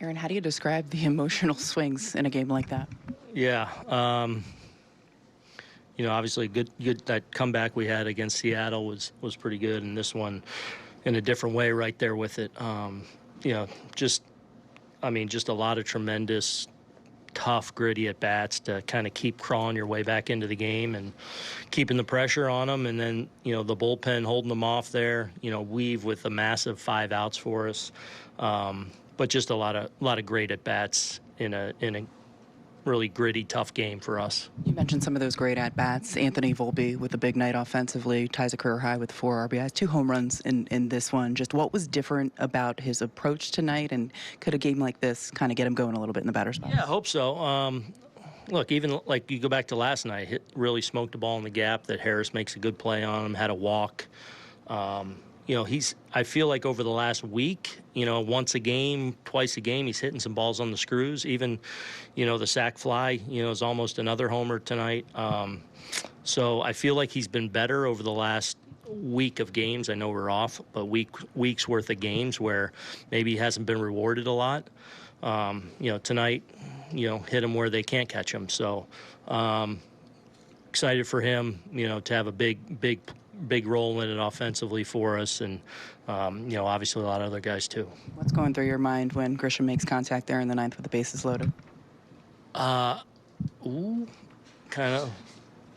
Aaron, how do you describe the emotional swings in a game like that? Yeah, obviously good that comeback we had against Seattle was pretty good, and this one in a different way right there with it. Just a lot of tremendous, tough, gritty at bats to kind of keep crawling your way back into the game and keeping the pressure on them, and then the bullpen holding them off there. Weave with a massive 5 outs for us, but just a lot of great at bats in a really gritty, tough game for us. You mentioned some of those great at-bats. Anthony Volpe with a big night offensively, ties a career high with 4 RBIs, 2 home runs in this one. Just what was different about his approach tonight, and could a game like this kind of get him going a little bit in the batter's box? Yeah, I hope so. Look, even like you go back to last night, really smoked the ball in the gap that Harris makes a good play on him, had a walk. I feel like over the last week, once a game, twice a game, he's hitting some balls on the screws. Even, the sac fly, is almost another homer tonight. So I feel like he's been better over the last week of games. I know we're off, but weeks worth of games where maybe he hasn't been rewarded a lot. Tonight, hit him where they can't catch him. So excited for him, to have a big role in it offensively for us, and obviously a lot of other guys too. What's going through your mind when Grisham makes contact there in the 9th with the bases loaded? Kind of.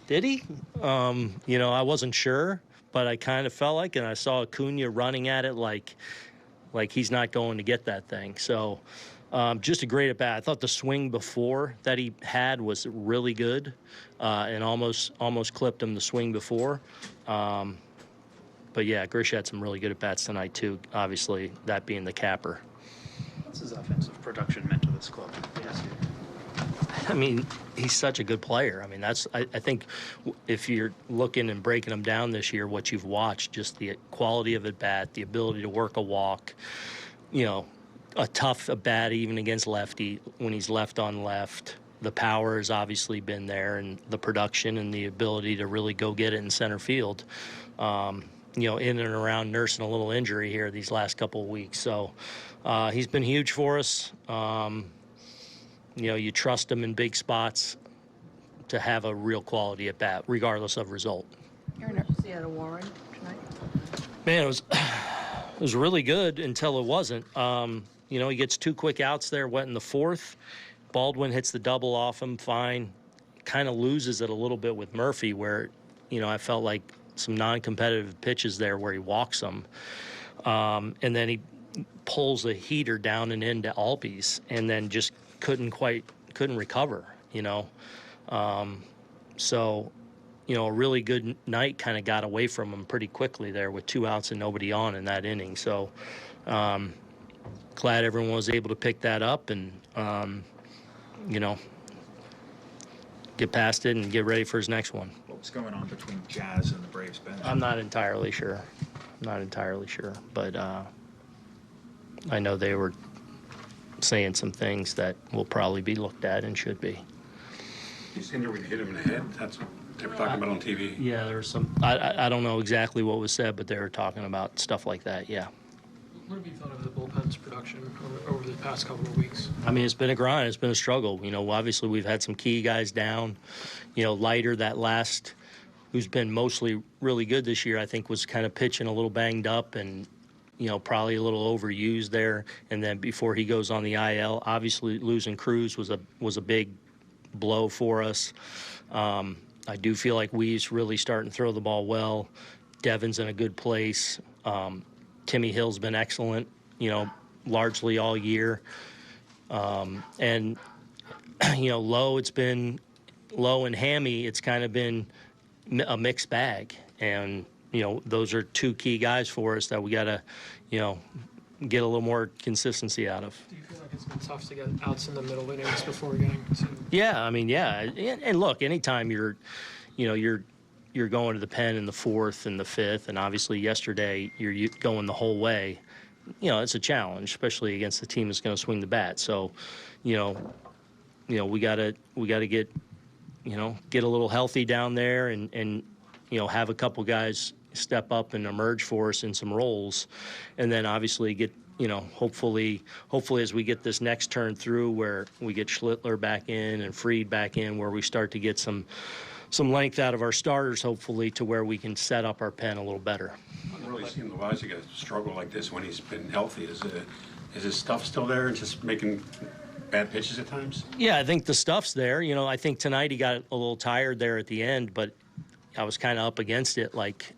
Did he? I wasn't sure, but I kind of felt like, and I saw Acuna running at it like he's not going to get that thing. So just a great at bat. I thought the swing before that he had was really good, and almost clipped him the swing before. But yeah, Grish had some really good at bats tonight too. Obviously, that being the capper. What's his offensive production meant to this club? He's such a good player. I think if you're looking and breaking them down this year, what you've watched, just the quality of at bat, the ability to work a walk, a tough at bat even against lefty when he's left on left. The power has obviously been there, and the production and the ability to really go get it in center field. In and around nursing a little injury here these last couple of weeks. So he's been huge for us. You trust him in big spots to have a real quality at bat, regardless of result. Did you see out of Warren tonight? Man, it was really good until it wasn't. He gets 2 quick outs there, wet in the 4th. Baldwin hits the double off him, fine. Kind of loses it a little bit with Murphy, where, I felt like some non-competitive pitches there where he walks them. And then he pulls a heater down and into Albies, and then just couldn't recover, So, a really good night kind of got away from him pretty quickly there with 2 outs and nobody on in that inning. So, glad everyone was able to pick that up and, get past it and get ready for his next one. What was going on between Jazz and the Braves bench? I'm not entirely sure, but I know they were saying some things that will probably be looked at and should be. You seen where you hit him in the head? That's what they were talking about on TV. Yeah, there was some. I don't know exactly what was said, but they were talking about stuff like that. Yeah. What have you thought of the bullpen's production over the past couple of weeks? It's been a grind. It's been a struggle. Obviously we've had some key guys down. Leiter, that last, who's been mostly really good this year, I think was kind of pitching a little banged up and, probably a little overused there. And then before he goes on the IL, obviously losing Cruz was a big blow for us. I do feel like Wee's really starting to throw the ball well. Devin's in a good place. Timmy Hill's been excellent, largely all year. And, Lowe, it's been Lowe and Hammy, it's kind of been a mixed bag. And, those are 2 key guys for us that we got to, get a little more consistency out of. Do you feel like it's been tough to get outs in the middle innings before getting to? Yeah, yeah. And look, anytime you're going to the pen in the 4th and the 5th, and obviously yesterday you're going the whole way, it's a challenge, especially against the team that's going to swing the bat. So, we gotta get, get a little healthy down there and have a couple guys step up and emerge for us in some roles, and then obviously hopefully as we get this next turn through where we get Schlittler back in and Fried back in, where we start to get some length out of our starters, hopefully, to where we can set up our pen a little better. I've really seen Lovaisiga struggle like this when he's been healthy. Is his stuff still there and just making bad pitches at times? Yeah, I think the stuff's there. I think tonight he got a little tired there at the end, but I was kind of up against it, like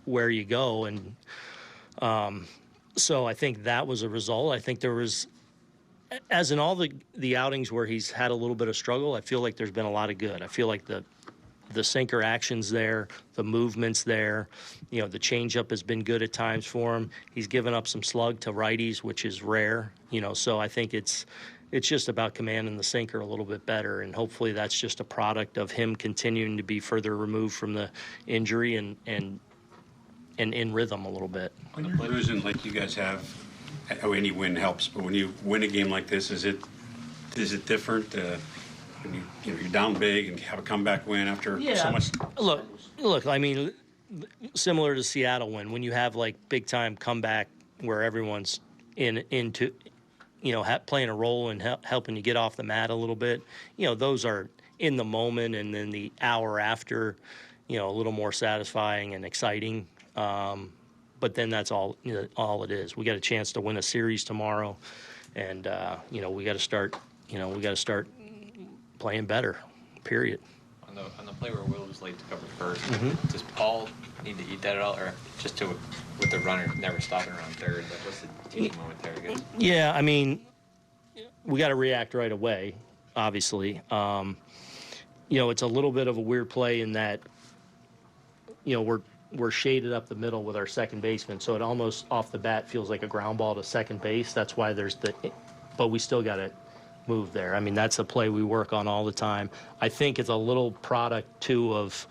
where you go. And so I think that was a result. I think there was, as in all the outings where he's had a little bit of struggle, I feel like there's been a lot of good. I feel like the sinker action's there, the movement's there. The changeup has been good at times for him. He's given up some slug to righties, which is rare. So I think it's just about commanding the sinker a little bit better, and hopefully that's just a product of him continuing to be further removed from the injury and in rhythm a little bit. When you're losing like you guys have, any win helps, but when you win a game like this, is it different? When you're down big and have a comeback win after so much. Look. I mean, similar to Seattle win, when you have like big time comeback where everyone's into, playing a role and helping you get off the mat a little bit. Those are in the moment, and then the hour after, a little more satisfying and exciting. But then that's all it is. We got a chance to win a series tomorrow, and we got to start. We got to start playing better, period. On the play where Will was late to cover first, does Paul need to eat that at all, or just with the runner never stopping around third? What's the teaching moment there, I guess? Yeah, I mean, we got to react right away, obviously. It's a little bit of a weird play in that, we're shaded up the middle with our second baseman, so it almost off the bat feels like a ground ball to second base. That's why but we still got to move there. I mean, that's a play we work on all the time. I think it's a little product, too, of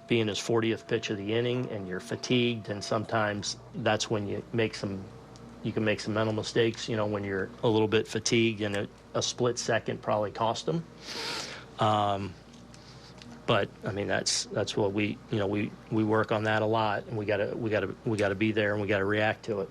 being his 40th pitch of the inning, and you're fatigued, and sometimes that's when you can make some mental mistakes, when you're a little bit fatigued, and a split second probably cost him. But I mean, that's what we work on that a lot, and we gotta be there, and we gotta react to it.